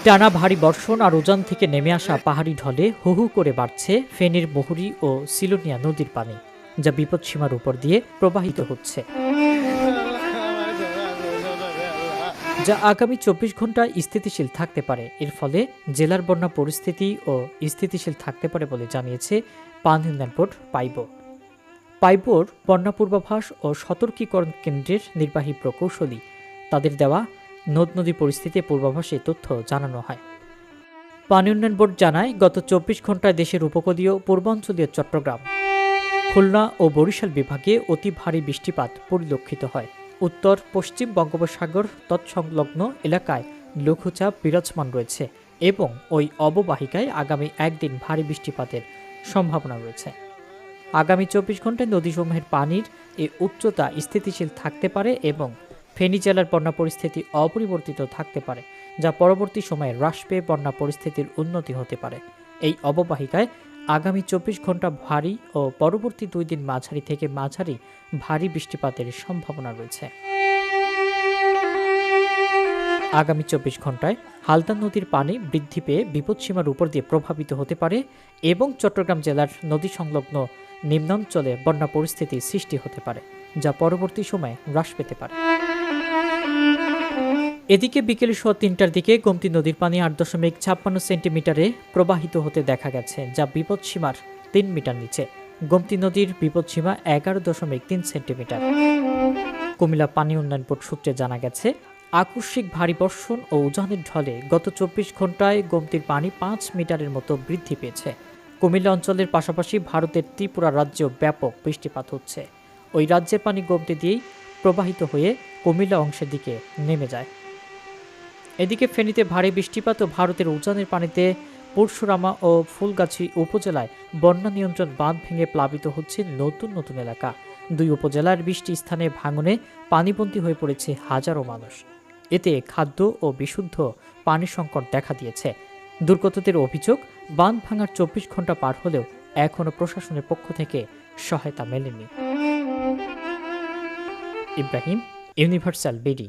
টানা ভারী বর্ষণ আর উজান থেকে নেমে আসা পাহাড়ি ঢলে হু হু করে বাড়ছে ফেনীর মুহুরী ও সিলোনিয়া নদীর পানি, যা বিপদসীমার উপর দিয়ে প্রবাহিত হচ্ছে, যা আগামী ২৪ ঘন্টায় স্থিতিশীল থাকতে পারে। এর ফলে জেলার বন্যা পরিস্থিতি ও স্থিতিশীল থাকতে পারে বলে জানিয়েছে পানি উন্নয়ন বোর্ড পাইবোর বন্যা পূর্বাভাস ও সতর্কীকরণ কেন্দ্রের নির্বাহী প্রকৌশলী। তাদের দেওয়া নদ নদী পরিস্থিতি পূর্বাভাসে তথ্য জানানো হয়। পানি উন্নয়ন বোর্ড জানায়, গত ২৪ ঘন্টায় দেশের উপকূলীয় পূর্বাঞ্চলীয় চট্টগ্রাম, খুলনা ও বরিশাল বিভাগে অতি ভারী বৃষ্টিপাত পরিলক্ষিত হয়। উত্তর পশ্চিম বঙ্গোপসাগর তৎসংলগ্ন এলাকায় লঘুচাপ বিরাজমান রয়েছে এবং ওই অববাহিকায় আগামী একদিন ভারী বৃষ্টিপাতের সম্ভাবনা রয়েছে। আগামী ২৪ ঘন্টায় নদীসমূহের পানির এই উচ্চতা স্থিতিশীল থাকতে পারে এবং ফেনী জেলার বন্যা পরিস্থিতি অপরিবর্তিত থাকতে পারে, যা পরবর্তী সময়ে হ্রাস পেয়ে বন্যা পরিস্থিতির উন্নতি হতে পারে। এই অববাহিকায় আগামী ২৪ ঘন্টা ভারী ও পরবর্তী ২ দিন মাঝারি থেকে মাঝারি ভারী বৃষ্টিপাতের সম্ভাবনা রয়েছে। আগামী ২৪ ঘন্টায় হালদা নদীর পানি বৃদ্ধি পেয়ে বিপদসীমার উপর দিয়ে প্রভাবিত হতে পারে এবং চট্টগ্রাম জেলার নদী সংলগ্ন নিম্নাঞ্চলে বন্যা পরিস্থিতি সৃষ্টি হতে পারে, যা পরবর্তী সময়ে হ্রাস পেতে পারে। এদিকে বিকেল ৩টার দিকে গোমতী নদীর পানি ৮.৫৬ সেন্টিমিটারে প্রবাহিত হতে দেখা গেছে, যা বিপদসীমার ৩ মিটার নিচে। গোমতী নদীর বিপদসীমা ১১.৩ সেন্টিমিটার। কুমিল্লা পানি উন্নয়ন বোর্ড সূত্রে জানা গেছে, আকস্মিক ভারী বর্ষণ ও উজানের ঢলে গত ২৪ ঘন্টায় গোমতীর পানি ৫ মিটারের মতো বৃদ্ধি পেয়েছে। কুমিল্লা অঞ্চলের পাশাপাশি ভারতের ত্রিপুরা রাজ্যেও ব্যাপক বৃষ্টিপাত হচ্ছে। ওই রাজ্যের পানি গোমতী দিয়েই প্রবাহিত হয়ে কুমিল্লা অংশের দিকে নেমে যায়। এদিকে ফেনীতে ভারী বৃষ্টিপাত ও ভারতের উজানের পানিতে পরশুরামা ও ফুলগাছি উপজেলায় বন্যা নিয়ন্ত্রণ বাঁধ ভেঙে প্লাবিত হচ্ছে নতুন নতুন এলাকা। ২ উপজেলার ২০টি স্থানে ভাঙনে পানিবন্দী হয়ে পড়েছে হাজারো মানুষ। এতে খাদ্য ও বিশুদ্ধ পানির সংকট দেখা দিয়েছে। দুর্গতদের অভিযোগ, বাঁধ ভাঙার ২৪ ঘন্টা পার হলেও এখনও প্রশাসনের পক্ষ থেকে সহায়তা মেলেনি। Ibrahim, universal BD.